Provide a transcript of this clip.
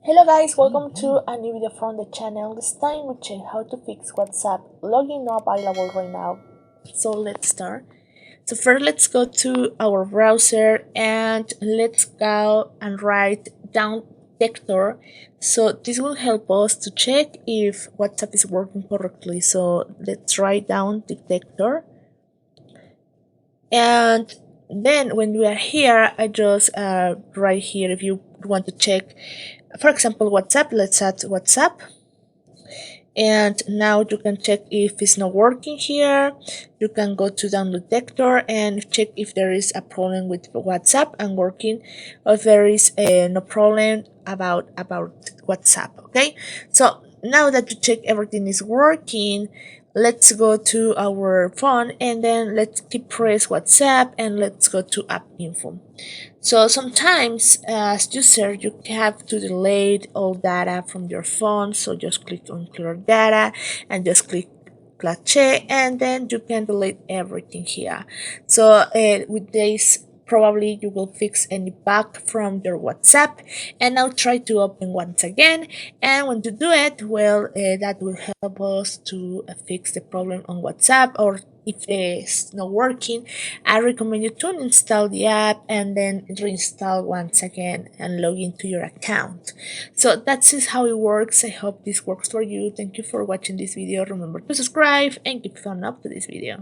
Hello guys, welcome to a new video from the channel. This time we check how to fix WhatsApp login not available right now. So let's start. So first let's go to our browser and let's go and write down detector. So this will help us to check if WhatsApp is working correctly. So let's write down detector. And then when we are here, I just right here if you want to check, for example, WhatsApp. Let's add WhatsApp, and now you can check if it's not working here. You can go to download detector and check if there is a problem with WhatsApp and working, or if there is no problem about WhatsApp. Okay, so now that you check everything is working, let's go to our phone and then let's keep press WhatsApp and let's go to app info. So sometimes as user you have to delete all data from your phone, so just click on clear data and just click cache and then you can delete everything here. So with this probably you will fix any bug from your WhatsApp. And now try to open once again, and when you do it, well, that will help us to fix the problem on WhatsApp. Or if it's not working, I recommend you to uninstall the app and then reinstall once again and log into your account. So that's just how it works. I hope this works for you. Thank you for watching this video. Remember to subscribe and keep thumbs up to this video.